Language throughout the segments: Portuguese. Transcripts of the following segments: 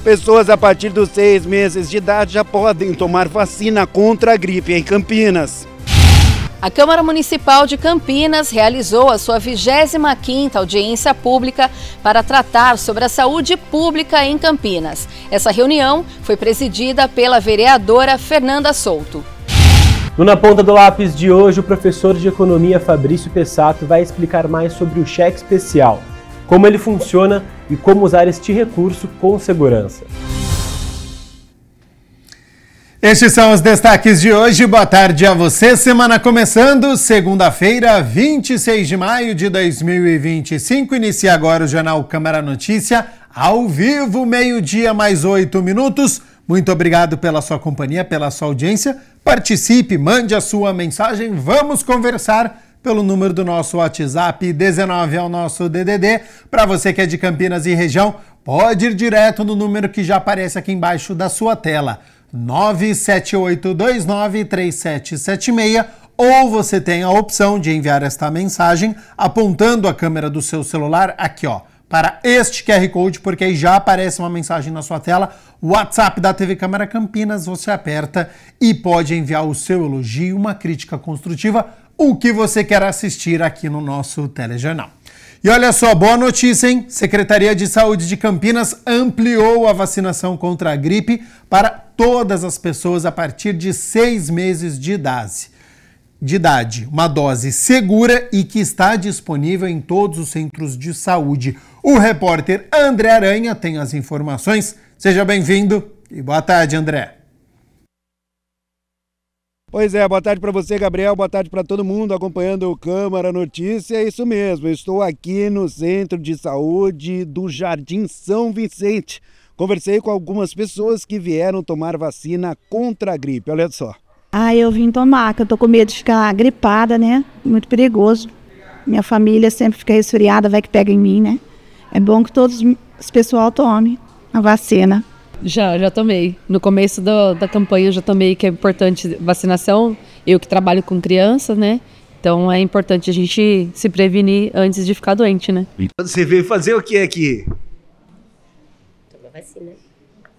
Pessoas a partir dos 6 meses de idade já podem tomar vacina contra a gripe em Campinas. A Câmara Municipal de Campinas realizou a sua 25ª audiência pública para tratar sobre a saúde pública em Campinas. Essa reunião foi presidida pela vereadora Fernanda Souto. No Na Ponta do Lápis de hoje, o professor de economia Fabrício Pessato vai explicar mais sobre o cheque especial, como ele funciona e como usar este recurso com segurança. Estes são os destaques de hoje. Boa tarde a você. Semana começando, segunda-feira, 26 de maio de 2025. Inicia agora o Jornal Câmara Notícia, ao vivo, meio-dia mais 8 minutos. Muito obrigado pela sua companhia, pela sua audiência. Participe, mande a sua mensagem. Vamos conversar pelo número do nosso WhatsApp, 19 é o nosso DDD. Para você que é de Campinas e região, pode ir direto no número que já aparece aqui embaixo da sua tela. 978293776, ou você tem a opção de enviar esta mensagem apontando a câmera do seu celular aqui, ó, para este QR Code, porque aí já aparece uma mensagem na sua tela. WhatsApp da TV Câmara Campinas, você aperta e pode enviar o seu elogio, uma crítica construtiva, o que você quer assistir aqui no nosso telejornal. E olha só, boa notícia, hein? Secretaria de Saúde de Campinas ampliou a vacinação contra a gripe para todas as pessoas a partir de 6 meses de idade. Uma dose segura e que está disponível em todos os centros de saúde. O repórter André Aranha tem as informações. Seja bem-vindo e boa tarde, André. Pois é, boa tarde para você, Gabriel, boa tarde para todo mundo acompanhando o Câmara Notícia. É isso mesmo, eu estou aqui no Centro de Saúde do Jardim São Vicente. Conversei com algumas pessoas que vieram tomar vacina contra a gripe, olha só. Eu vim tomar, que eu tô com medo de ficar gripada, né? Muito perigoso. Minha família sempre fica resfriada, vai que pega em mim, né? É bom que todos os pessoal tomem a vacina. Já tomei. No começo da campanha eu já tomei, que é importante vacinação. Eu que trabalho com criança, né? Então é importante a gente se prevenir antes de ficar doente, né? Você veio fazer o que aqui? Tomar vacina.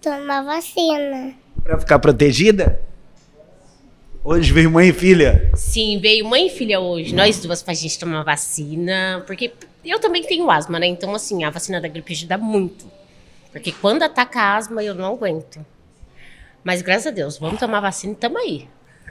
Tomar vacina. Pra ficar protegida? Hoje veio mãe e filha? Sim, veio mãe e filha hoje. Nós duas pra gente tomar vacina. Porque eu também tenho asma, né? Então assim, a vacina da gripe ajuda muito. Porque quando ataca a asma, eu não aguento. Mas graças a Deus, vamos tomar vacina e tamo aí,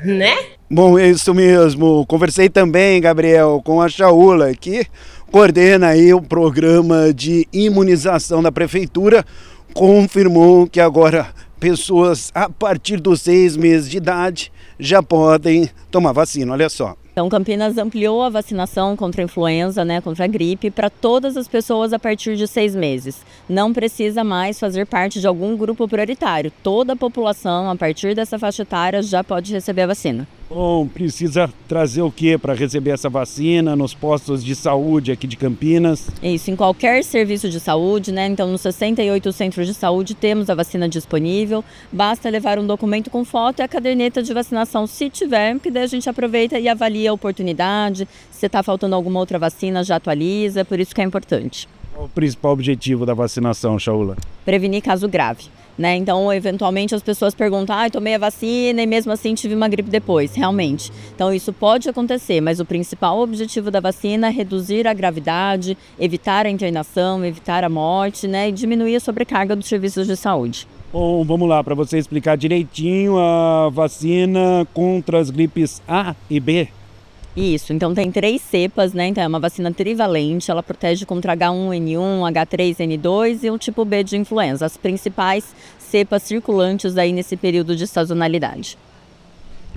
né? Bom, é isso mesmo. Conversei também, Gabriel, com a Shaula, que coordena aí o programa de imunização da Prefeitura. Confirmou que agora pessoas a partir dos 6 meses de idade já podem tomar vacina, olha só. Então, Campinas ampliou a vacinação contra a influenza, né, contra a gripe, para todas as pessoas a partir de 6 meses. Não precisa mais fazer parte de algum grupo prioritário. Toda a população, a partir dessa faixa etária, já pode receber a vacina. Bom, precisa trazer o que para receber essa vacina nos postos de saúde aqui de Campinas? Isso, em qualquer serviço de saúde, né? Então, nos 68 centros de saúde temos a vacina disponível. Basta levar um documento com foto e a caderneta de vacinação, se tiver, que daí a gente aproveita e avalia a oportunidade. Se está faltando alguma outra vacina, já atualiza, por isso que é importante. Qual o principal objetivo da vacinação, Shaula? Prevenir caso grave. Né? Então, eventualmente, as pessoas perguntam, tomei a vacina e mesmo assim tive uma gripe depois, realmente. Então, isso pode acontecer, mas o principal objetivo da vacina é reduzir a gravidade, evitar a internação, evitar a morte, né? E diminuir a sobrecarga dos serviços de saúde. Bom, vamos lá, para você explicar direitinho a vacina contra as gripes A e B. Isso, então tem 3 cepas, né? Então é uma vacina trivalente, ela protege contra H1N1, H3N2 e o tipo B de influenza, as principais cepas circulantes aí nesse período de sazonalidade.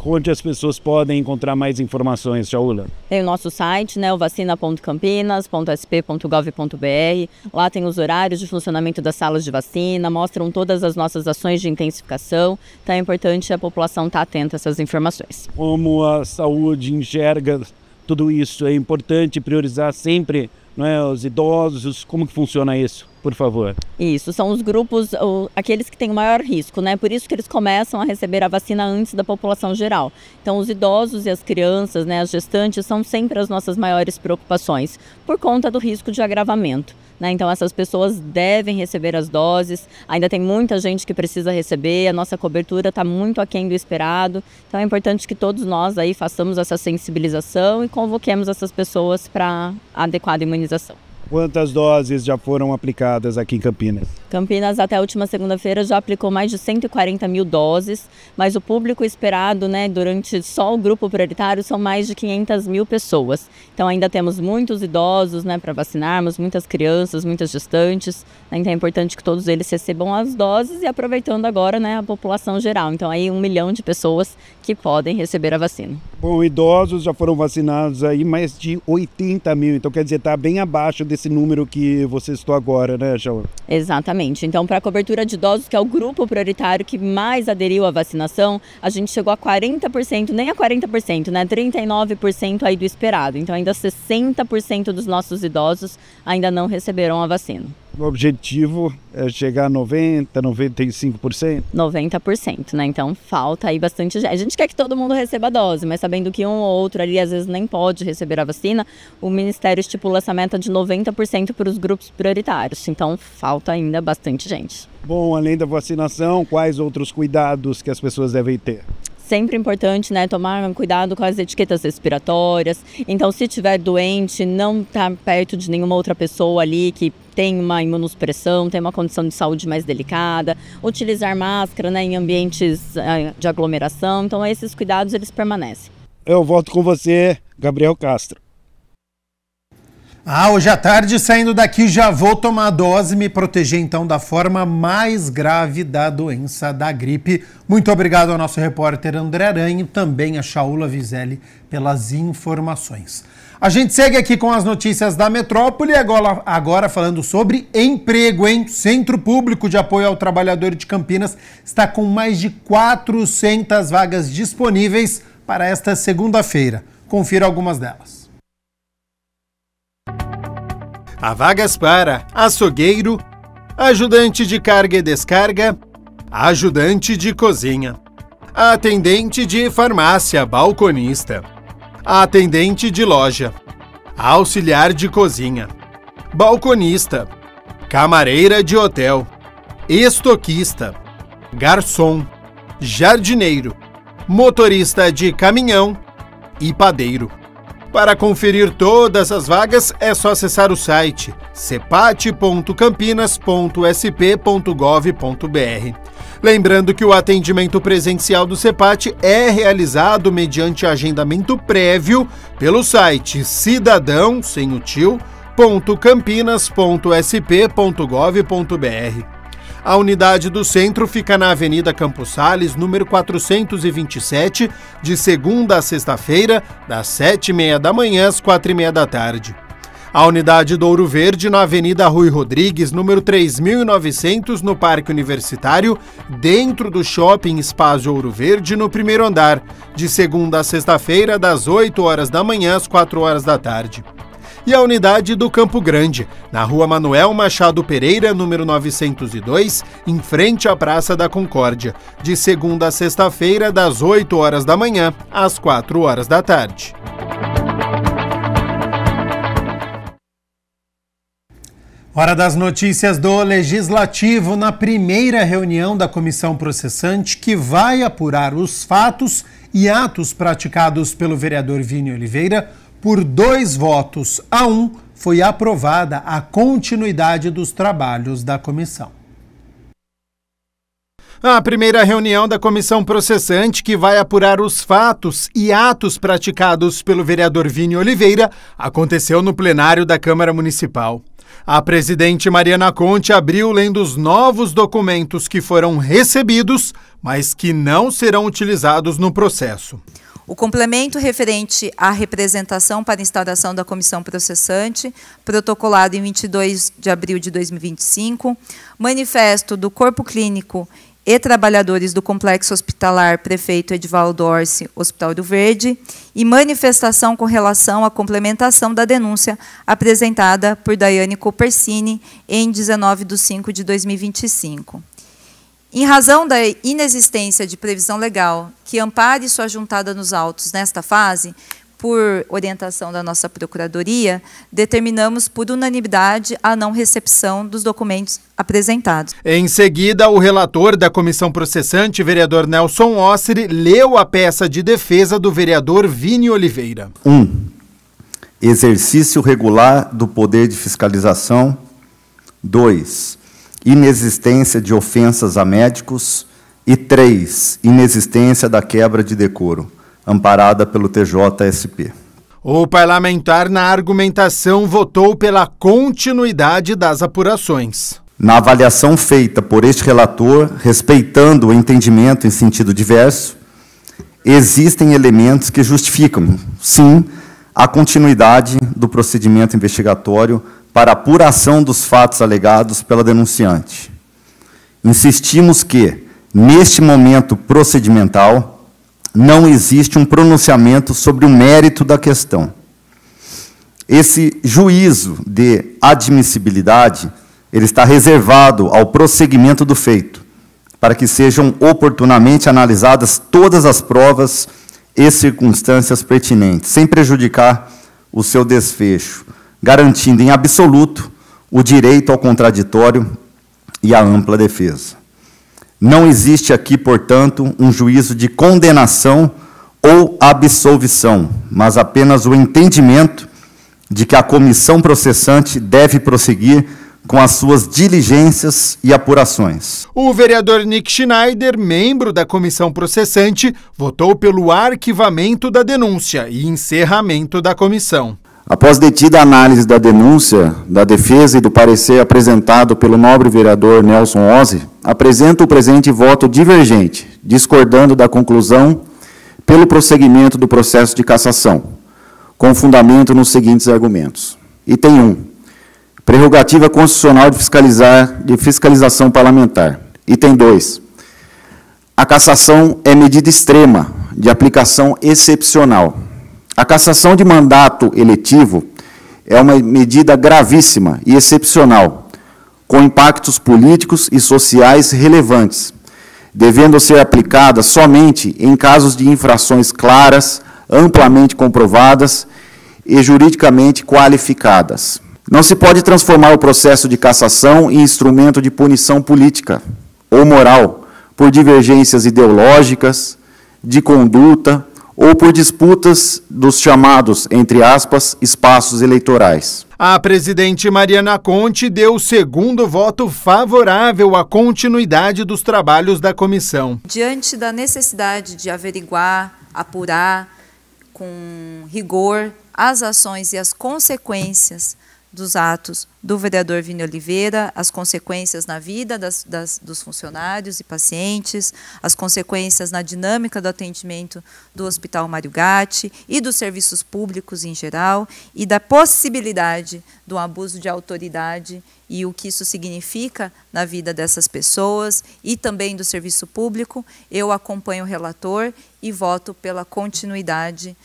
Onde as pessoas podem encontrar mais informações, Shaula? Tem o nosso site, né, o vacina.campinas.sp.gov.br. Lá tem os horários de funcionamento das salas de vacina, mostram todas as nossas ações de intensificação. Então é importante a população estar atenta a essas informações. Como a saúde enxerga tudo isso? É importante priorizar sempre, não é, os idosos, como que funciona isso? por favor. Isso, são os grupos, aqueles que têm o maior risco, né? Por isso que eles começam a receber a vacina antes da população geral. Então, os idosos e as crianças, né, as gestantes, são sempre as nossas maiores preocupações, por conta do risco de agravamento. Então, essas pessoas devem receber as doses, ainda tem muita gente que precisa receber, a nossa cobertura está muito aquém do esperado, então é importante que todos nós aí façamos essa sensibilização e convoquemos essas pessoas para a adequada imunização. Quantas doses já foram aplicadas aqui em Campinas? Campinas, até a última segunda-feira, já aplicou mais de 140 mil doses, mas o público esperado, né, durante só o grupo prioritário, são mais de 500 mil pessoas. Então ainda temos muitos idosos, né, para vacinarmos, muitas crianças, muitas gestantes, né, então é importante que todos eles recebam as doses e aproveitando agora, né, a população geral. Então aí 1 milhão de pessoas que podem receber a vacina. Bom, idosos já foram vacinados aí mais de 80 mil, então quer dizer, está bem abaixo desse número que você citou agora, né, Shaula? Exatamente. Então, para a cobertura de idosos, que é o grupo prioritário que mais aderiu à vacinação, a gente chegou a 40%, nem a 40%, né, 39% aí do esperado. Então, ainda 60% dos nossos idosos ainda não receberam a vacina. O objetivo é chegar a 90%, 95%? 90%, né? Então falta aí bastante gente. A gente quer que todo mundo receba a dose, mas sabendo que um ou outro ali às vezes nem pode receber a vacina, o Ministério estipula essa meta de 90% para os grupos prioritários. Então falta ainda bastante gente. Bom, além da vacinação, quais outros cuidados que as pessoas devem ter? Sempre importante, né, tomar cuidado com as etiquetas respiratórias. Então, se estiver doente, não estar perto de nenhuma outra pessoa ali que tem uma imunossupressão, tem uma condição de saúde mais delicada. Utilizar máscara, né, em ambientes de aglomeração. Então, esses cuidados, eles permanecem. Eu volto com você, Gabriel Castro. Hoje à tarde, saindo daqui, já vou tomar a dose e me proteger, então, da forma mais grave da doença da gripe. Muito obrigado ao nosso repórter André Aranha e também a Shaula Vizelli pelas informações. A gente segue aqui com as notícias da metrópole, agora falando sobre emprego, hein? Centro Público de Apoio ao Trabalhador de Campinas está com mais de 400 vagas disponíveis para esta segunda-feira. Confira algumas delas. Há vagas para açougueiro, ajudante de carga e descarga, ajudante de cozinha, atendente de farmácia, balconista, atendente de loja, auxiliar de cozinha, balconista, camareira de hotel, estoquista, garçom, jardineiro, motorista de caminhão e padeiro. Para conferir todas as vagas, é só acessar o site cepat.campinas.sp.gov.br. Lembrando que o atendimento presencial do CEPAT é realizado mediante agendamento prévio pelo site cidadão.campinas.sp.gov.br. A unidade do centro fica na Avenida Campos Sales, número 427, de segunda a sexta-feira, das 7h30 da manhã às 4h30 da tarde. A unidade do Ouro Verde, na Avenida Rui Rodrigues, número 3.900, no Parque Universitário, dentro do Shopping Espaço Ouro Verde, no primeiro andar, de segunda a sexta-feira, das 8h da manhã às 4h da tarde. E a unidade do Campo Grande, na Rua Manuel Machado Pereira, número 902, em frente à Praça da Concórdia, de segunda a sexta-feira, das 8h da manhã às 4h da tarde. Hora das notícias do Legislativo, na primeira reunião da comissão processante, que vai apurar os fatos e atos praticados pelo vereador Vini Oliveira. Por 2 votos a 1, foi aprovada a continuidade dos trabalhos da comissão. A primeira reunião da comissão processante, que vai apurar os fatos e atos praticados pelo vereador Vini Oliveira, aconteceu no plenário da Câmara Municipal. A presidente Mariana Conte abriu lendo os novos documentos que foram recebidos, mas que não serão utilizados no processo. O complemento referente à representação para instauração da comissão processante, protocolado em 22 de abril de 2025, manifesto do corpo clínico e trabalhadores do Complexo Hospitalar Prefeito Edivaldo Orsi, Hospital Rio Verde, e manifestação com relação à complementação da denúncia apresentada por Daiane Copersini em 19/5/2025. Em razão da inexistência de previsão legal que ampare sua juntada nos autos nesta fase, por orientação da nossa Procuradoria, determinamos por unanimidade a não recepção dos documentos apresentados. Em seguida, o relator da comissão processante, vereador Nelson Osseri, leu a peça de defesa do vereador Vini Oliveira. 1. Exercício regular do poder de fiscalização. 2. Inexistência de ofensas a médicos. E 3. Inexistência da quebra de decoro, amparada pelo TJSP. O parlamentar, na argumentação, votou pela continuidade das apurações. Na avaliação feita por este relator, respeitando o entendimento em sentido diverso, existem elementos que justificam, sim, a continuidade do procedimento investigatório para apuração dos fatos alegados pela denunciante. Insistimos que, neste momento procedimental, não existe um pronunciamento sobre o mérito da questão. Esse juízo de admissibilidade, ele está reservado ao prosseguimento do feito, para que sejam oportunamente analisadas todas as provas e circunstâncias pertinentes, sem prejudicar o seu desfecho, garantindo em absoluto o direito ao contraditório e à ampla defesa. Não existe aqui, portanto, um juízo de condenação ou absolvição, mas apenas o entendimento de que a comissão processante deve prosseguir com as suas diligências e apurações. O vereador Nick Schneider, membro da comissão processante, votou pelo arquivamento da denúncia e encerramento da comissão. Após detida a análise da denúncia, da defesa e do parecer apresentado pelo nobre vereador Nelson Osseri, apresento o presente voto divergente, discordando da conclusão pelo prosseguimento do processo de cassação, com fundamento nos seguintes argumentos. Item 1. Prerrogativa constitucional de fiscalização parlamentar. Item 2. A cassação é medida extrema, de aplicação excepcional. A cassação de mandato eletivo é uma medida gravíssima e excepcional, com impactos políticos e sociais relevantes, devendo ser aplicada somente em casos de infrações claras, amplamente comprovadas e juridicamente qualificadas. Não se pode transformar o processo de cassação em instrumento de punição política ou moral por divergências ideológicas, de conduta, ou por disputas dos chamados, entre aspas, espaços eleitorais. A presidente Mariana Conte deu o segundo voto favorável à continuidade dos trabalhos da comissão. Diante da necessidade de averiguar, apurar com rigor as ações e as consequências dos atos do vereador Vini Oliveira, as consequências na vida dos funcionários e pacientes, as consequências na dinâmica do atendimento do Hospital Mário Gatti e dos serviços públicos em geral, e da possibilidade do abuso de autoridade e o que isso significa na vida dessas pessoas e também do serviço público, eu acompanho o relator e voto pela continuidade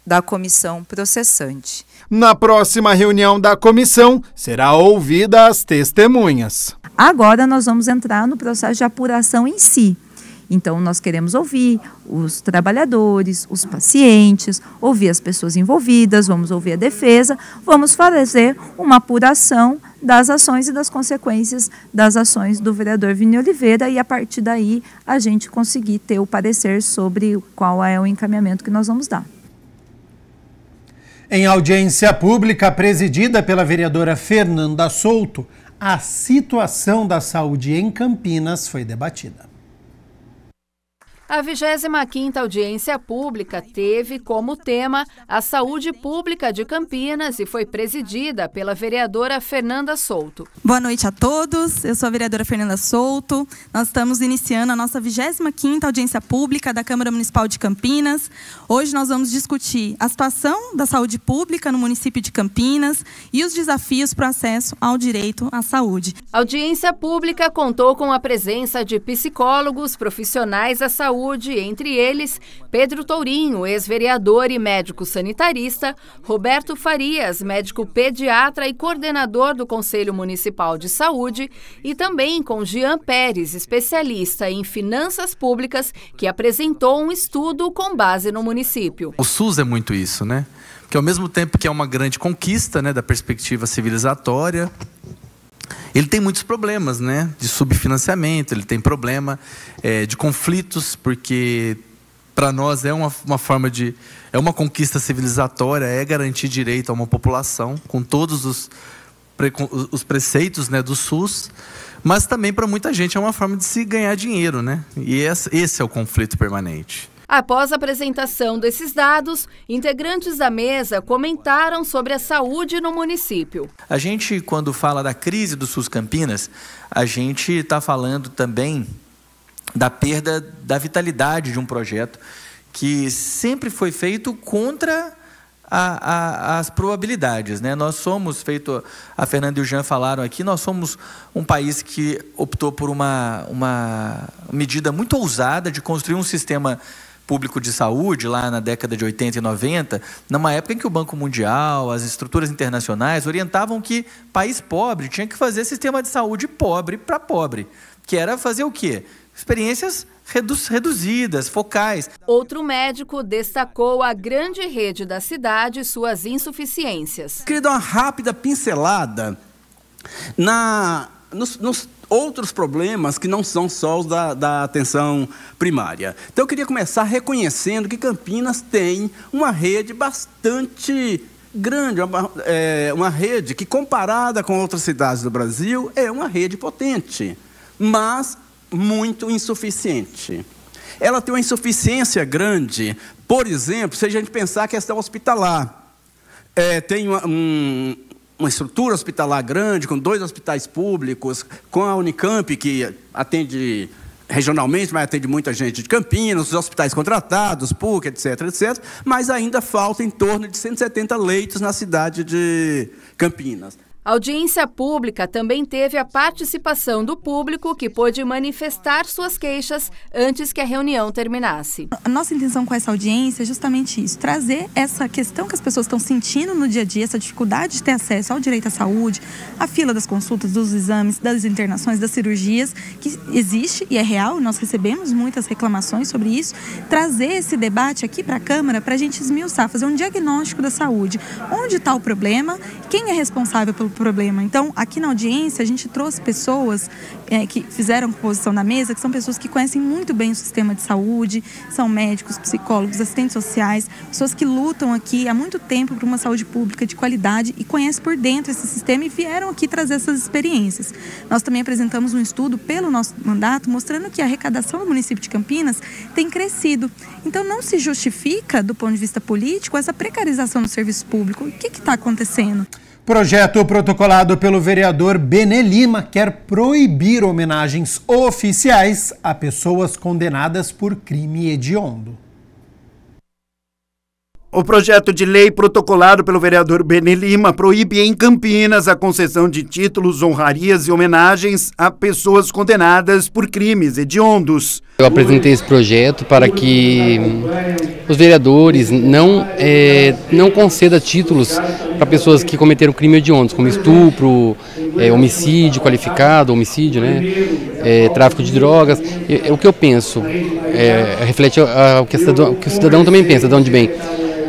da comissão processante. Na próxima reunião da comissão, será ouvida as testemunhas. Agora nós vamos entrar no processo de apuração em si. Então, nós queremos ouvir os trabalhadores, os pacientes, ouvir as pessoas envolvidas, vamos ouvir a defesa, vamos fazer uma apuração das ações e das consequências das ações do vereador Vini Oliveira e, a partir daí, a gente conseguir ter o parecer sobre qual é o encaminhamento que nós vamos dar. Em audiência pública presidida pela vereadora Fernanda Souto, a situação da saúde em Campinas foi debatida. A 25ª audiência pública teve como tema a saúde pública de Campinas e foi presidida pela vereadora Fernanda Souto. Boa noite a todos, eu sou a vereadora Fernanda Souto. Nós estamos iniciando a nossa 25ª audiência pública da Câmara Municipal de Campinas. Hoje nós vamos discutir a situação da saúde pública no município de Campinas e os desafios para o acesso ao direito à saúde. A audiência pública contou com a presença de psicólogos, profissionais da saúde, entre eles Pedro Tourinho, ex-vereador e médico sanitarista, Roberto Farias, médico pediatra e coordenador do Conselho Municipal de Saúde, e também com Jean Pérez, especialista em finanças públicas, que apresentou um estudo com base no município. O SUS é muito isso, né? Que ao mesmo tempo que é uma grande conquista, né, da perspectiva civilizatória, ele tem muitos problemas, né, de subfinanciamento, ele tem problema de conflitos, porque para nós é uma forma de... é uma conquista civilizatória, é garantir direito a uma população, com todos os preceitos, né, do SUS, mas também para muita gente é uma forma de se ganhar dinheiro, né? E esse é o conflito permanente. Após a apresentação desses dados, integrantes da mesa comentaram sobre a saúde no município. A gente, quando fala da crise do SUS Campinas, a gente está falando também da perda da vitalidade de um projeto que sempre foi feito contra as probabilidades, né? Nós somos, feito a Fernanda e o Jean falaram aqui, nós somos um país que optou por uma medida muito ousada de construir um sistema público de saúde, lá na década de 80 e 90, numa época em que o Banco Mundial, as estruturas internacionais orientavam que país pobre tinha que fazer sistema de saúde pobre para pobre, que era fazer o quê? Experiências reduzidas, focais. Outro médico destacou a grande rede da cidade e suas insuficiências. Queria dar uma rápida pincelada nos outros problemas que não são só os da atenção primária. Então, eu queria começar reconhecendo que Campinas tem uma rede bastante grande, uma rede que, comparada com outras cidades do Brasil, é uma rede potente, mas muito insuficiente. Ela tem uma insuficiência grande, por exemplo, se a gente pensar a questão hospitalar. Tem uma estrutura hospitalar grande, com 2 hospitais públicos, com a Unicamp, que atende regionalmente, mas atende muita gente de Campinas, os hospitais contratados, PUC, etc., etc., mas ainda falta em torno de 170 leitos na cidade de Campinas. A audiência pública também teve a participação do público, que pôde manifestar suas queixas antes que a reunião terminasse. A nossa intenção com essa audiência é justamente isso, trazer essa questão que as pessoas estão sentindo no dia a dia, essa dificuldade de ter acesso ao direito à saúde, a fila das consultas, dos exames, das internações, das cirurgias, que existe e é real, nós recebemos muitas reclamações sobre isso, trazer esse debate aqui para a Câmara para a gente esmiuçar, fazer um diagnóstico da saúde. Onde está o problema? Quem é responsável pelo problema? Então, aqui na audiência, a gente trouxe pessoas que fizeram composição na mesa, que são pessoas que conhecem muito bem o sistema de saúde, são médicos, psicólogos, assistentes sociais, pessoas que lutam aqui há muito tempo por uma saúde pública de qualidade e conhecem por dentro esse sistema e vieram aqui trazer essas experiências. Nós também apresentamos um estudo pelo nosso mandato, mostrando que a arrecadação do município de Campinas tem crescido. Então, não se justifica, do ponto de vista político, essa precarização do serviço público. O que está acontecendo? Projeto protocolado pelo vereador Benê Lima quer proibir homenagens oficiais a pessoas condenadas por crime hediondo. O projeto de lei protocolado pelo vereador Benê Lima proíbe em Campinas a concessão de títulos, honrarias e homenagens a pessoas condenadas por crimes hediondos. Eu apresentei esse projeto para que os vereadores não concedam títulos para pessoas que cometeram crimes hediondos, como estupro, homicídio qualificado, homicídio, né, tráfico de drogas. O que eu penso reflete o que o cidadão também pensa, de onde bem.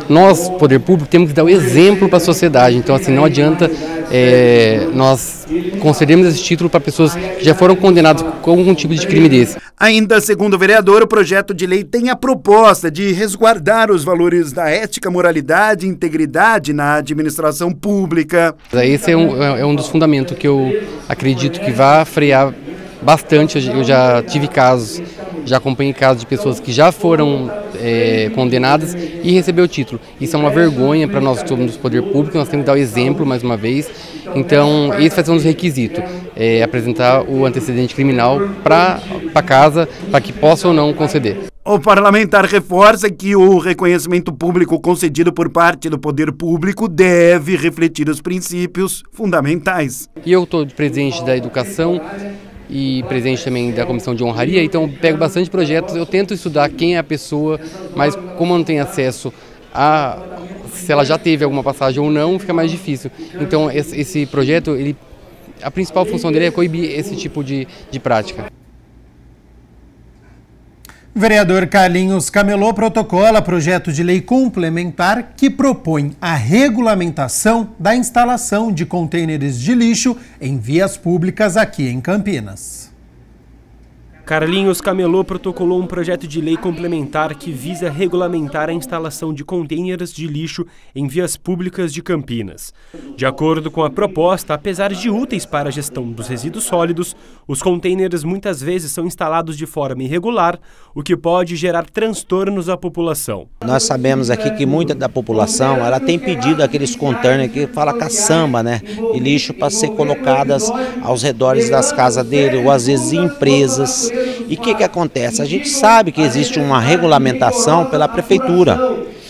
Nós, poder público, temos que dar o exemplo para a sociedade. Então, assim, não adianta nós concedermos esse título para pessoas que já foram condenadas com algum tipo de crime desse. Ainda segundo o vereador, o projeto de lei tem a proposta de resguardar os valores da ética, moralidade e integridade na administração pública. Esse é um dos fundamentos que eu acredito que vai frear bastante. Eu já tive casos já acompanhei casos de pessoas que já foram condenadas e recebeu o título. Isso é uma vergonha para nós que somos do poder público, nós temos que dar o exemplo mais uma vez. Então, esse vai ser um dos requisitos, apresentar o antecedente criminal para casa, para que possa ou não conceder. O parlamentar reforça que o reconhecimento público concedido por parte do poder público deve refletir os princípios fundamentais. E eu estou presidente da educação e presidente também da comissão de honraria, então eu pego bastante projetos, eu tento estudar quem é a pessoa, mas como eu não tenho acesso a se ela já teve alguma passagem ou não, fica mais difícil. Então esse projeto, a principal função dele é coibir esse tipo de prática. O vereador Carlinhos Camelô protocola projeto de lei complementar que propõe a regulamentação da instalação de contêineres de lixo em vias públicas aqui em Campinas. Carlinhos Camelô protocolou um projeto de lei complementar que visa regulamentar a instalação de contêineres de lixo em vias públicas de Campinas. De acordo com a proposta, apesar de úteis para a gestão dos resíduos sólidos, os contêineres muitas vezes são instalados de forma irregular, o que pode gerar transtornos à população. Nós sabemos aqui que muita da população ela tem pedido aqueles contêineres que fala caçamba, né, de lixo para ser colocadas aos redores das casas dele ou às vezes em empresas. E o que acontece? A gente sabe que existe uma regulamentação pela prefeitura.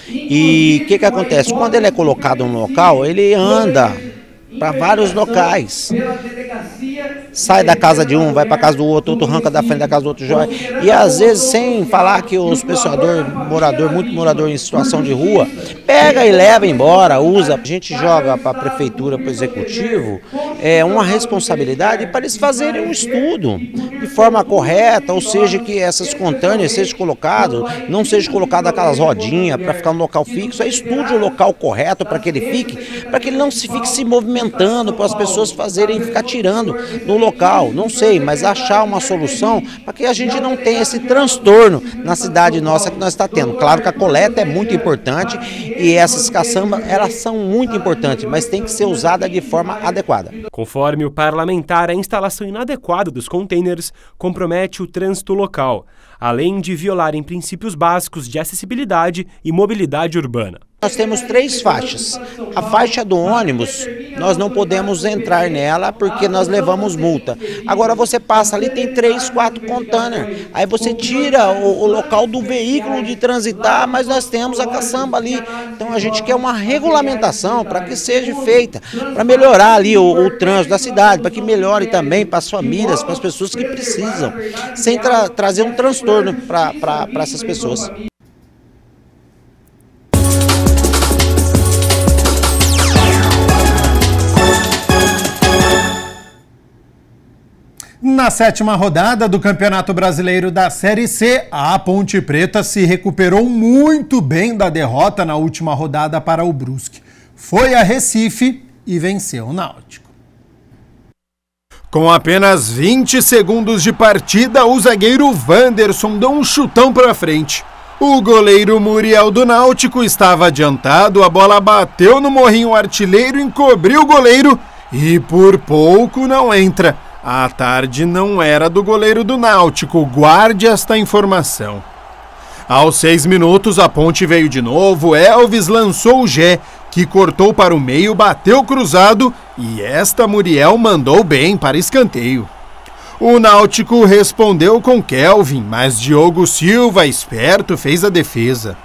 E o que acontece? Quando ele é colocado no local, ele anda para vários locais. Sai da casa de um, vai para a casa do outro, outro arranca da frente da casa do outro, joga. E às vezes, sem falar que os muito morador em situação de rua, pega e leva embora, usa. A gente joga para a prefeitura, para o executivo, uma responsabilidade para eles fazerem um estudo de forma correta, ou seja, que essas contêineres sejam colocados, não sejam colocadas aquelas rodinhas para ficar no local fixo, estude o local correto para que ele fique, para que ele não fique se movimentando, para as pessoas ficar tirando no local, não sei, mas achar uma solução para que a gente não tenha esse transtorno na cidade nossa que nós está tendo. Claro que a coleta é muito importante e essas caçambas, elas são muito importantes, mas tem que ser usada de forma adequada. Conforme o parlamentar, a instalação inadequada dos contêineres compromete o trânsito local, além de violarem princípios básicos de acessibilidade e mobilidade urbana. Nós temos 3 faixas. A faixa do ônibus, nós não podemos entrar nela porque nós levamos multa. Agora você passa ali, tem 3, 4 contêineres. Aí você tira o local do veículo de transitar, mas nós temos a caçamba ali. Então a gente quer uma regulamentação para que seja feita, para melhorar ali o trânsito da cidade, para que melhore também para as famílias, para as pessoas que precisam, sem trazer um transtorno para essas pessoas. Na 7ª rodada do Campeonato Brasileiro da Série C, a Ponte Preta se recuperou muito bem da derrota na última rodada para o Brusque. Foi a Recife e venceu o Náutico. Com apenas 20 segundos de partida, o zagueiro Wanderson deu um chutão para frente. O goleiro Muriel do Náutico estava adiantado, a bola bateu no morrinho artilheiro, encobriu o goleiro e por pouco não entra. A tarde não era do goleiro do Náutico, guarde esta informação. Aos 6 minutos a Ponte veio de novo, Elvis lançou o Gé, que cortou para o meio, bateu cruzado e esta Muriel mandou bem para escanteio. O Náutico respondeu com Kelvin, mas Diogo Silva, esperto, fez a defesa.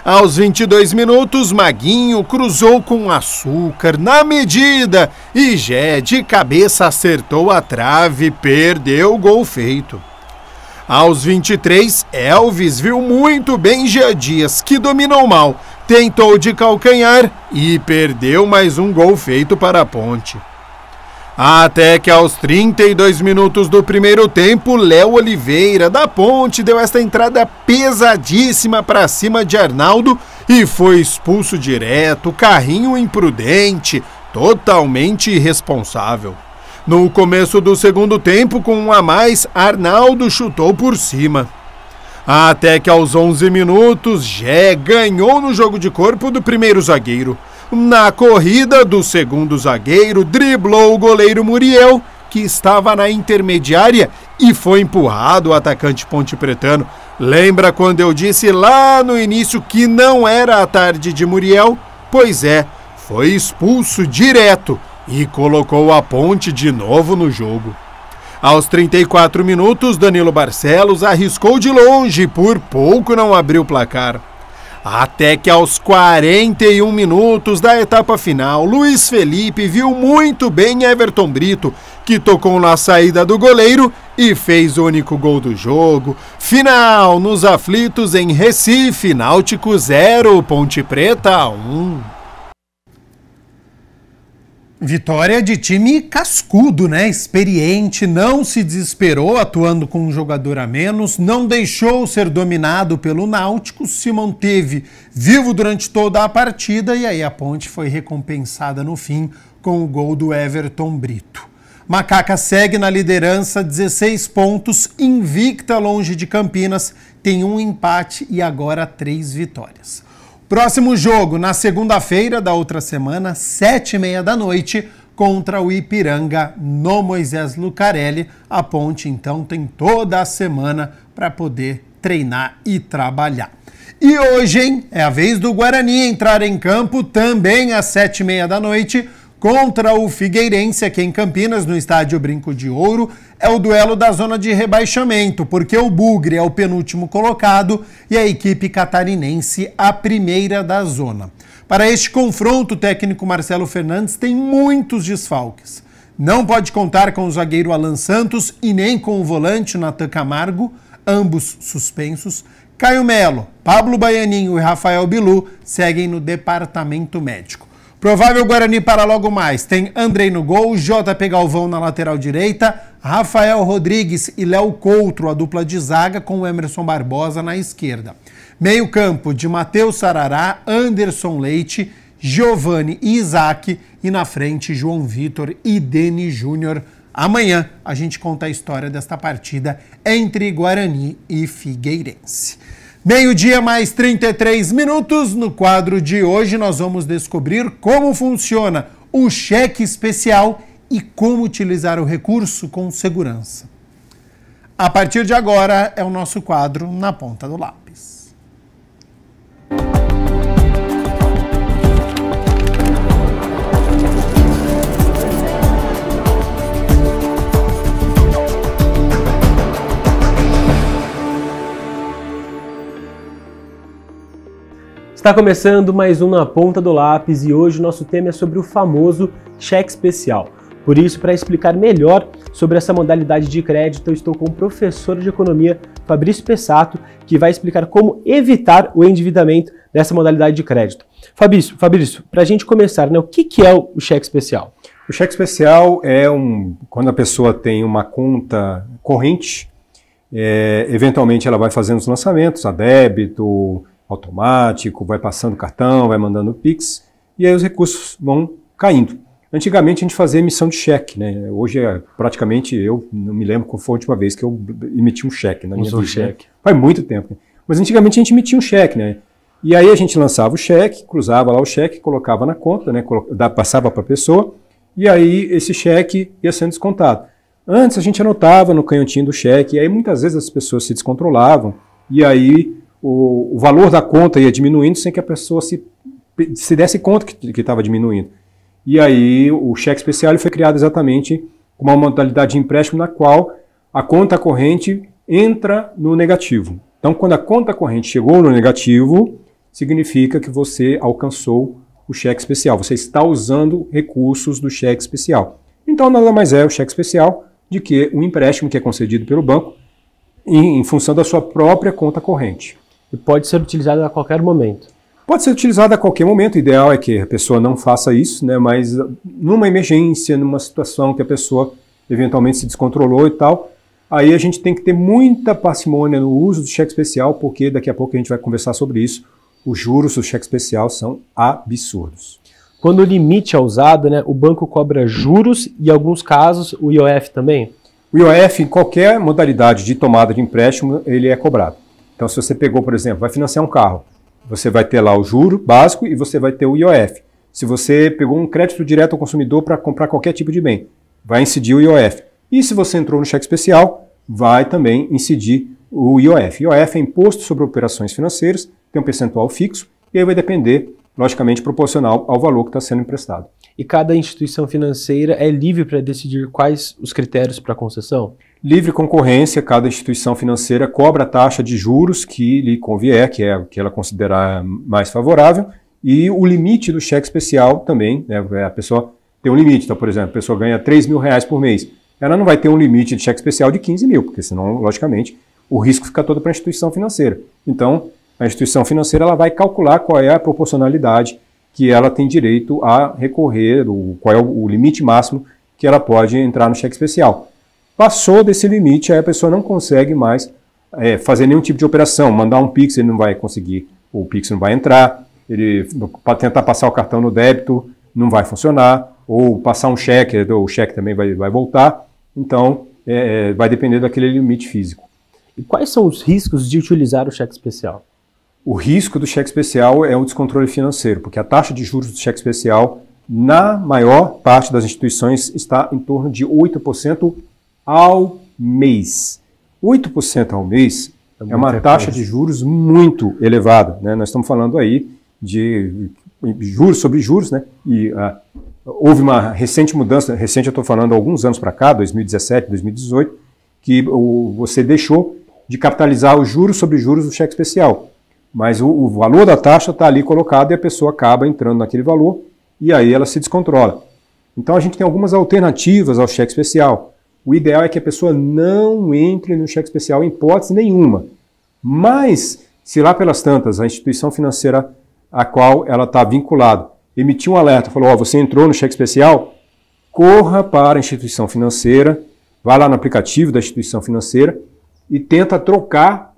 Aos 22 minutos, Maguinho cruzou com Açúcar na medida e Gé de cabeça acertou a trave, perdeu o gol feito. Aos 23, Elvis viu muito bem Jean Dias, que dominou mal, tentou de calcanhar e perdeu mais um gol feito para a Ponte. Até que aos 32 minutos do primeiro tempo, Léo Oliveira da Ponte deu esta entrada pesadíssima para cima de Arnaldo e foi expulso direto, carrinho imprudente, totalmente irresponsável. No começo do segundo tempo, com um a mais, Arnaldo chutou por cima. Até que aos 11 minutos, Gé ganhou no jogo de corpo do primeiro zagueiro. Na corrida do segundo zagueiro, driblou o goleiro Muriel que estava na intermediária e foi empurrado o atacante pontepretano. Lembra quando eu disse lá no início que não era a tarde de Muriel? Pois é, foi expulso direto e colocou a Ponte de novo no jogo. Aos 34 minutos, Danilo Barcelos arriscou de longe e por pouco não abriu o placar. Até que aos 41 minutos da etapa final, Luiz Felipe viu muito bem Everton Brito, que tocou na saída do goleiro e fez o único gol do jogo. Final nos aflitos em Recife, Náutico 0, Ponte Preta 1. Vitória de time cascudo, né? Experiente, não se desesperou atuando com um jogador a menos, não deixou ser dominado pelo Náutico, se manteve vivo durante toda a partida e aí a Ponte foi recompensada no fim com o gol do Everton Brito. Macaca segue na liderança, 16 pontos, invicta longe de Campinas, tem um empate e agora 3 vitórias. Próximo jogo, na segunda-feira da outra semana, 7h30 da noite, contra o Ipiranga, no Moisés Lucarelli. A Ponte, então, tem toda a semana para poder treinar e trabalhar. E hoje, hein, é a vez do Guarani entrar em campo, também às 7h30 da noite, contra o Figueirense, aqui em Campinas, no estádio Brinco de Ouro. É o duelo da zona de rebaixamento, porque o Bugre é o penúltimo colocado e a equipe catarinense a primeira da zona. Para este confronto, o técnico Marcelo Fernandes tem muitos desfalques. Não pode contar com o zagueiro Alan Santos e nem com o volante Natan Camargo, ambos suspensos. Caio Melo, Pablo Baianinho e Rafael Bilu seguem no departamento médico. Provável Guarani para logo mais. Tem Andrei no gol, JP Galvão na lateral direita, Rafael Rodrigues e Léo Coutro, a dupla de zaga, com o Emerson Barbosa na esquerda. Meio campo de Matheus Sarará, Anderson Leite, Giovani e Isaac. E na frente, João Vitor e Deni Júnior. Amanhã a gente conta a história desta partida entre Guarani e Figueirense. Meio-dia mais 33 minutos. No quadro de hoje nós vamos descobrir como funciona o cheque especial e como utilizar o recurso com segurança. A partir de agora é o nosso quadro Na Ponta do Lápis. Está começando mais um Na Ponta do Lápis e hoje o nosso tema é sobre o famoso cheque especial. Por isso, para explicar melhor sobre essa modalidade de crédito, eu estou com o professor de economia Fabrício Pessato, que vai explicar como evitar o endividamento dessa modalidade de crédito. Fabrício, para a gente começar, né, o que é o cheque especial? O cheque especial é quando a pessoa tem uma conta corrente, eventualmente ela vai fazendo os lançamentos a débito, automático, vai passando cartão, vai mandando Pix, e aí os recursos vão caindo. Antigamente a gente fazia emissão de cheque, né? Hoje praticamente eu não me lembro qual foi a última vez que eu emiti um cheque na minha vida. Cheque. Né? Faz muito tempo. Né? Mas antigamente a gente emitia um cheque, né? E aí a gente lançava o cheque, cruzava lá o cheque, colocava na conta, né? Passava para a pessoa, e aí esse cheque ia sendo descontado. Antes a gente anotava no canhotinho do cheque, e aí muitas vezes as pessoas se descontrolavam, e aí o valor da conta ia diminuindo sem que a pessoa se desse conta que estava diminuindo. E aí o cheque especial ele foi criado exatamente com uma modalidade de empréstimo na qual a conta corrente entra no negativo. Então, quando a conta corrente chegou no negativo, significa que você alcançou o cheque especial. Você está usando recursos do cheque especial. Então, nada mais é o cheque especial do que um empréstimo que é concedido pelo banco em função da sua própria conta corrente. E pode ser utilizado a qualquer momento. Pode ser utilizado a qualquer momento. O ideal é que a pessoa não faça isso, né? Mas numa emergência, numa situação que a pessoa eventualmente se descontrolou e tal, aí a gente tem que ter muita parcimônia no uso do cheque especial, porque daqui a pouco a gente vai conversar sobre isso. Os juros do cheque especial são absurdos. Quando o limite é usado, né, o banco cobra juros e, em alguns casos, o IOF também? O IOF, em qualquer modalidade de tomada de empréstimo, ele é cobrado. Então, se você pegou, por exemplo, vai financiar um carro, você vai ter lá o juro básico e você vai ter o IOF. Se você pegou um crédito direto ao consumidor para comprar qualquer tipo de bem, vai incidir o IOF. E se você entrou no cheque especial, vai também incidir o IOF. IOF é Imposto sobre Operações Financeiras, tem um percentual fixo, e aí vai depender, logicamente, proporcional ao valor que está sendo emprestado. E cada instituição financeira é livre para decidir quais os critérios para concessão? Livre concorrência, cada instituição financeira cobra a taxa de juros que lhe convier, que é o que ela considerar mais favorável, e o limite do cheque especial também, né, a pessoa tem um limite. Então, por exemplo, a pessoa ganha R$3.000 por mês, ela não vai ter um limite de cheque especial de 15 mil, porque senão, logicamente, o risco fica todo para a instituição financeira. Então, a instituição financeira ela vai calcular qual é a proporcionalidade que ela tem direito a recorrer, qual é o limite máximo que ela pode entrar no cheque especial. Passou desse limite, aí a pessoa não consegue mais fazer nenhum tipo de operação. Mandar um Pix, ele não vai conseguir, o Pix não vai entrar, para tentar passar o cartão no débito, não vai funcionar, ou passar um cheque, o cheque também vai voltar. Então, vai depender daquele limite físico. E quais são os riscos de utilizar o cheque especial? O risco do cheque especial é o descontrole financeiro, porque a taxa de juros do cheque especial, na maior parte das instituições, está em torno de 8% ao mês. 8% ao mês é uma taxa de juros muito elevada, né? Nós estamos falando aí de juros sobre juros, né? E houve uma recente mudança, recente eu estou falando há alguns anos para cá, 2017, 2018, que você deixou de capitalizar os juros sobre juros do cheque especial. Mas o valor da taxa está ali colocado e a pessoa acaba entrando naquele valor e aí ela se descontrola. Então a gente tem algumas alternativas ao cheque especial. O ideal é que a pessoa não entre no cheque especial em hipótese nenhuma. Mas, se lá pelas tantas, a instituição financeira a qual ela está vinculada emitiu um alerta, falou, você entrou no cheque especial, corra para a instituição financeira, vai lá no aplicativo da instituição financeira e tenta trocar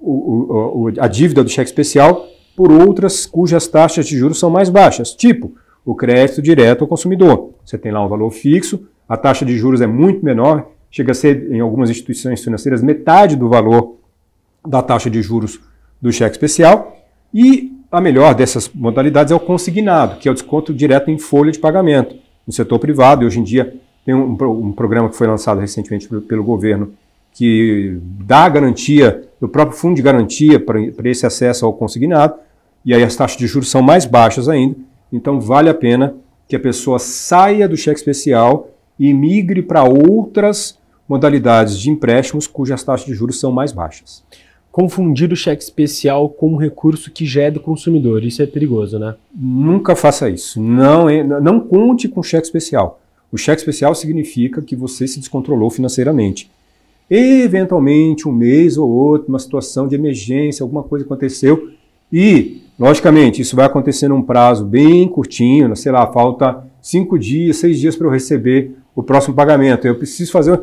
a dívida do cheque especial por outras cujas taxas de juros são mais baixas, tipo o crédito direto ao consumidor. Você tem lá um valor fixo, a taxa de juros é muito menor, chega a ser, em algumas instituições financeiras, metade do valor da taxa de juros do cheque especial. E a melhor dessas modalidades é o consignado, que é o desconto direto em folha de pagamento. No setor privado, e hoje em dia tem um programa que foi lançado recentemente pelo governo, que dá a garantia, do próprio fundo de garantia para esse acesso ao consignado, e aí as taxas de juros são mais baixas ainda, então vale a pena que a pessoa saia do cheque especial e migre para outras modalidades de empréstimos cujas taxas de juros são mais baixas. Confundir o cheque especial com um recurso que já é do consumidor, isso é perigoso, né? Nunca faça isso, não conte com cheque especial. O cheque especial significa que você se descontrolou financeiramente. Eventualmente, um mês ou outro, uma situação de emergência, alguma coisa aconteceu e, logicamente, isso vai acontecer num prazo bem curtinho, sei lá, falta 5 dias, 6 dias para eu receber o próximo pagamento. Eu preciso fazer,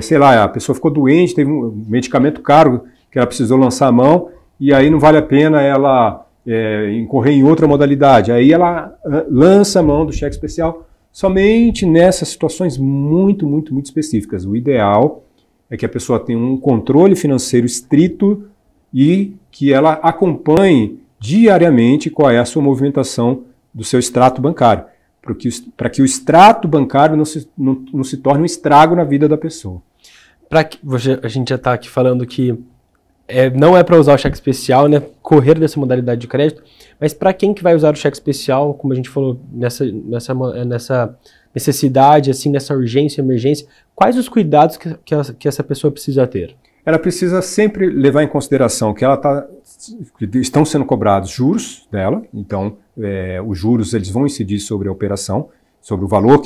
sei lá, a pessoa ficou doente, teve um medicamento caro que ela precisou lançar a mão e aí não vale a pena ela incorrer em outra modalidade. Aí ela lança a mão do cheque especial somente nessas situações muito, muito, muito específicas. O ideal é que a pessoa tenha um controle financeiro estrito e que ela acompanhe diariamente qual é a sua movimentação do seu extrato bancário, para que o extrato bancário não se torne um estrago na vida da pessoa. A gente já está aqui falando que não é para usar o cheque especial, né, correr dessa modalidade de crédito, mas para quem que vai usar o cheque especial, como a gente falou, nessa necessidade, assim, nessa urgência, emergência, quais os cuidados que essa pessoa precisa ter? Ela precisa sempre levar em consideração que estão sendo cobrados juros dela, então os juros eles vão incidir sobre a operação, sobre o valor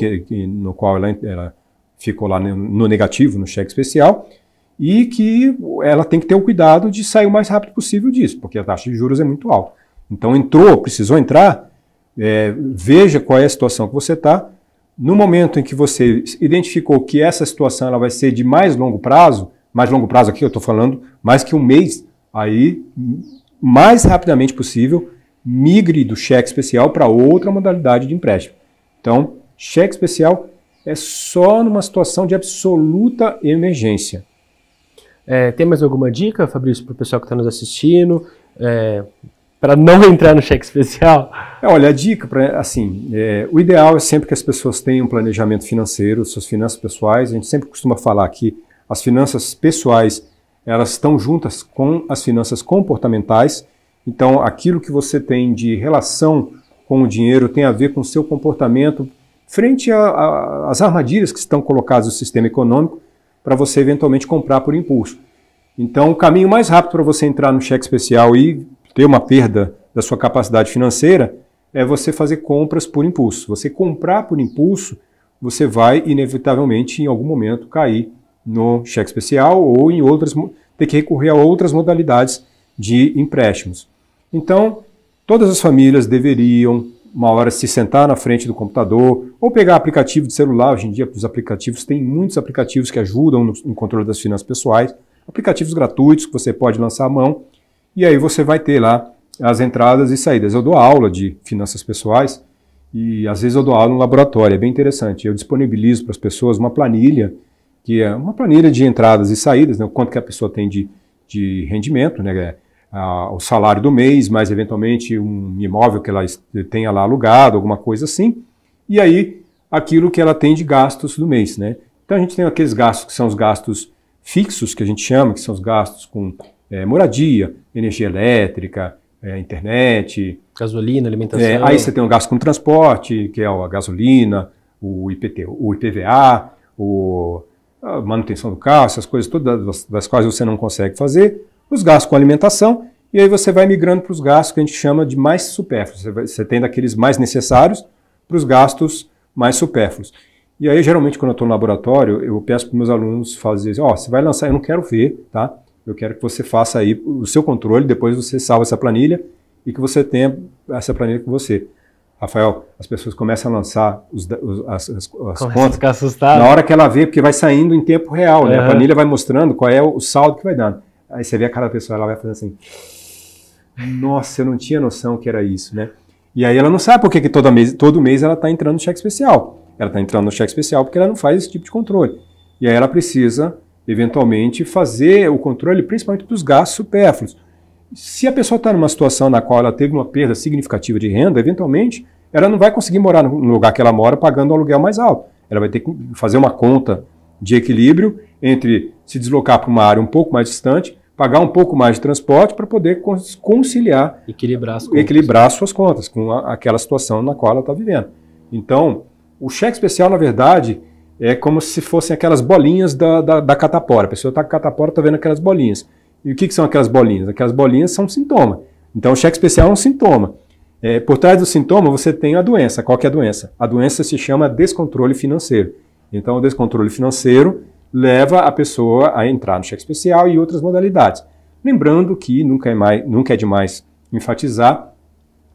no qual ela ficou lá no negativo, no cheque especial, e que ela tem que ter o cuidado de sair o mais rápido possível disso, porque a taxa de juros é muito alta. Então precisou entrar, veja qual é a situação que você está. No momento em que você identificou que essa situação ela vai ser de mais longo prazo aqui eu estou falando mais que um mês, aí, mais rapidamente possível, migre do cheque especial para outra modalidade de empréstimo. Então, cheque especial é só numa situação de absoluta emergência. Tem mais alguma dica, Fabrício, para o pessoal que está nos assistindo? para não entrar no cheque especial? Olha, a dica, o ideal é sempre que as pessoas tenham um planejamento financeiro, suas finanças pessoais. A gente sempre costuma falar que as finanças pessoais, elas estão juntas com as finanças comportamentais. Então, aquilo que você tem de relação com o dinheiro tem a ver com o seu comportamento frente às armadilhas que estão colocadas no sistema econômico para você eventualmente comprar por impulso. Então, o caminho mais rápido para você entrar no cheque especial e ter uma perda da sua capacidade financeira é você fazer compras por impulso. Você comprar por impulso, você vai inevitavelmente em algum momento cair no cheque especial ou em ter que recorrer a outras modalidades de empréstimos. Então, todas as famílias deveriam, uma hora, se sentar na frente do computador ou pegar aplicativo de celular. Hoje em dia, os aplicativos, tem muitos aplicativos que ajudam no controle das finanças pessoais, aplicativos gratuitos que você pode lançar à mão, e aí você vai ter lá as entradas e saídas. Eu dou aula de finanças pessoais e às vezes eu dou aula no laboratório, é bem interessante. Eu disponibilizo para as pessoas uma planilha, que é uma planilha de entradas e saídas, né, o quanto que a pessoa tem de rendimento, né, o salário do mês, mais eventualmente um imóvel que ela tenha lá alugado, alguma coisa assim, e aí aquilo que ela tem de gastos do mês, né. Então a gente tem aqueles gastos que são os gastos fixos, que a gente chama, que são os gastos com moradia, energia elétrica, internet, gasolina, alimentação. Aí você tem um gasto com transporte, que é a gasolina, o IPVA, a manutenção do carro, essas coisas todas das quais você não consegue fazer, os gastos com alimentação, e aí você vai migrando para os gastos que a gente chama de mais supérfluos. Você tem daqueles mais necessários para os gastos mais supérfluos. E aí, geralmente, quando eu estou no laboratório, eu peço para os meus alunos fazerem, você vai lançar, eu não quero ver, tá? Eu quero que você faça aí o seu controle, depois você salva essa planilha e que você tenha essa planilha com você. Rafael, as pessoas começam a lançar as contas. Ficar assustado. Na hora que ela vê, porque vai saindo em tempo real, né? A planilha vai mostrando qual é o saldo que vai dando. Aí você vê a cara da pessoa, ela vai fazendo assim, nossa, eu não tinha noção que era isso, né? E aí ela não sabe por que todo mês ela está entrando no cheque especial. Ela está entrando no cheque especial porque ela não faz esse tipo de controle. E aí ela precisa, eventualmente, fazer o controle principalmente dos gastos supérfluos. Se a pessoa está numa situação na qual ela teve uma perda significativa de renda, eventualmente, ela não vai conseguir morar no lugar que ela mora pagando um aluguel mais alto. Ela vai ter que fazer uma conta de equilíbrio entre se deslocar para uma área um pouco mais distante, pagar um pouco mais de transporte para poder conciliar, equilibrar suas contas com aquela situação na qual ela está vivendo. Então, o cheque especial, na verdade, é como se fossem aquelas bolinhas da catapora. A pessoa está com a catapora, está vendo aquelas bolinhas. E o que são aquelas bolinhas? Aquelas bolinhas são um sintoma. Então, o cheque especial é um sintoma. Por trás do sintoma, você tem a doença. Qual que é a doença? A doença se chama descontrole financeiro. Então, o descontrole financeiro leva a pessoa a entrar no cheque especial e outras modalidades. Lembrando que nunca é demais enfatizar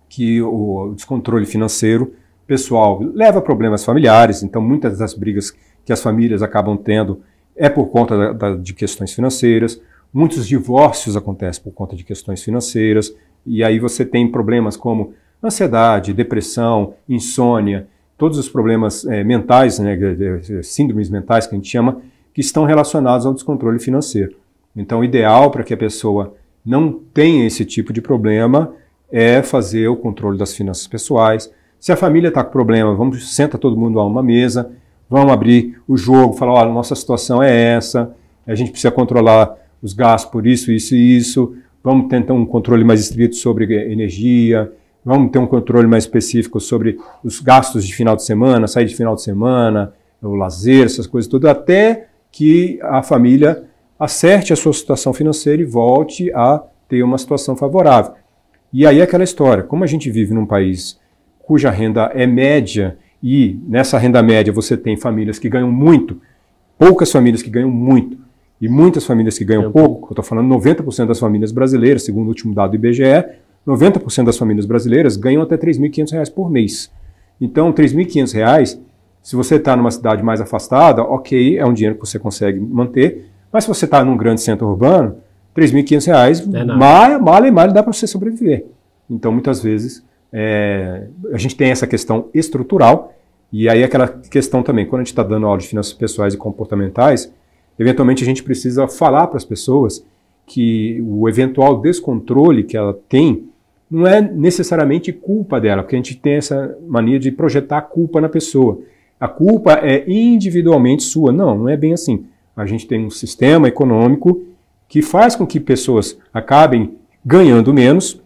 que o descontrole financeiro pessoal leva a problemas familiares. Então, muitas das brigas que as famílias acabam tendo é por conta de questões financeiras. Muitos divórcios acontecem por conta de questões financeiras. E aí você tem problemas como ansiedade, depressão, insônia, todos os problemas mentais, né, síndromes mentais que a gente chama, que estão relacionados ao descontrole financeiro. Então, o ideal para que a pessoa não tenha esse tipo de problema é fazer o controle das finanças pessoais. Se a família está com problema, senta todo mundo a uma mesa, vamos abrir o jogo, falar, olha, nossa situação é essa, a gente precisa controlar os gastos por isso, isso e isso, vamos tentar um controle mais estrito sobre energia, vamos ter um controle mais específico sobre os gastos de final de semana, sair de final de semana, o lazer, essas coisas todas, até que a família acerte a sua situação financeira e volte a ter uma situação favorável. E aí é aquela história, como a gente vive num país cuja renda é média, e nessa renda média você tem famílias que ganham muito, poucas famílias que ganham muito, e muitas famílias que ganham pouco. Eu estou falando 90% das famílias brasileiras, segundo o último dado do IBGE, 90% das famílias brasileiras ganham até R$ 3.500 por mês. Então, R$ 3.500, se você está numa cidade mais afastada, ok, é um dinheiro que você consegue manter, mas se você está num grande centro urbano, R$ 3.500, mal dá para você sobreviver. Então, muitas vezes, a gente tem essa questão estrutural, e aí aquela questão também, quando a gente está dando aula de finanças pessoais e comportamentais, eventualmente a gente precisa falar para as pessoas que o eventual descontrole que ela tem não é necessariamente culpa dela, porque a gente tem essa mania de projetar a culpa na pessoa. A culpa é individualmente sua. Não, não é bem assim. A gente tem um sistema econômico que faz com que pessoas acabem ganhando menos,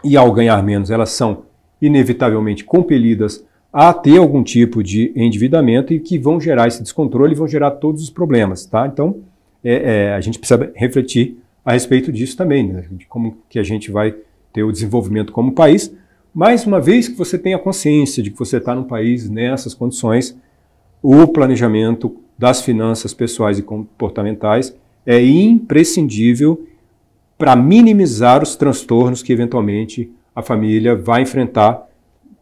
e ao ganhar menos elas são inevitavelmente compelidas a ter algum tipo de endividamento e que vão gerar esse descontrole e vão gerar todos os problemas, tá? Então, a gente precisa refletir a respeito disso também, né? De como que a gente vai ter o desenvolvimento como país. Mais uma vez que você tenha consciência de que você está num país nessas condições, o planejamento das finanças pessoais e comportamentais é imprescindível para minimizar os transtornos que eventualmente a família vai enfrentar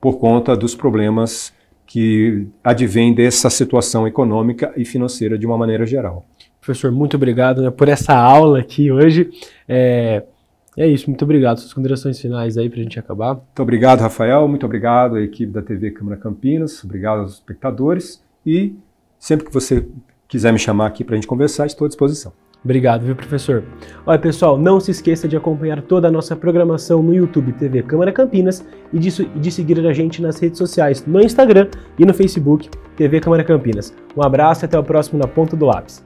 por conta dos problemas que advêm dessa situação econômica e financeira de uma maneira geral. Professor, muito obrigado, né, por essa aula aqui hoje. É isso, muito obrigado. Suas considerações finais aí para a gente acabar. Muito obrigado, Rafael. Muito obrigado à equipe da TV Câmara Campinas. Obrigado aos espectadores. E sempre que você quiser me chamar aqui para a gente conversar, estou à disposição. Obrigado, viu, professor? Olha, pessoal, não se esqueça de acompanhar toda a nossa programação no YouTube TV Câmara Campinas e de seguir a gente nas redes sociais, no Instagram e no Facebook TV Câmara Campinas. Um abraço e até o próximo Na Ponta do Lápis.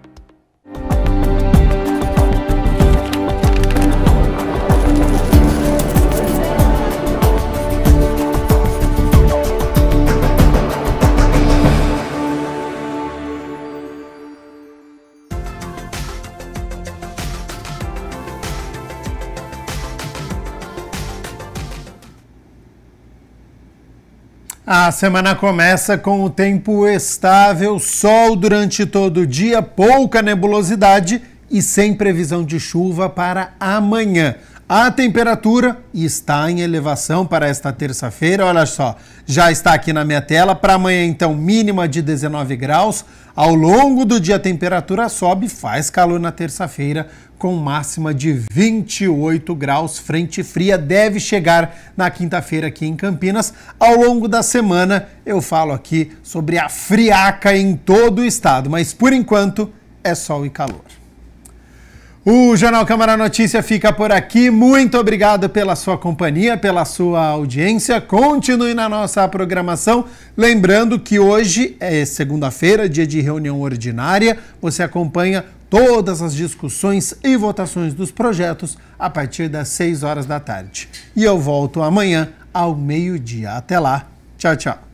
A semana começa com o tempo estável, sol durante todo o dia, pouca nebulosidade e sem previsão de chuva para amanhã. A temperatura está em elevação para esta terça-feira, olha só, já está aqui na minha tela. Para amanhã, então, mínima de 19 graus. Ao longo do dia a temperatura sobe, faz calor na terça-feira, com máxima de 28 graus. Frente fria deve chegar na quinta-feira aqui em Campinas. Ao longo da semana eu falo aqui sobre a friaca em todo o estado, mas por enquanto é sol e calor. O Jornal Câmara Notícia fica por aqui. Muito obrigado pela sua companhia, pela sua audiência. Continue na nossa programação. Lembrando que hoje é segunda-feira, dia de reunião ordinária. Você acompanha todas as discussões e votações dos projetos a partir das 6 horas da tarde. E eu volto amanhã ao meio-dia. Até lá. Tchau, tchau.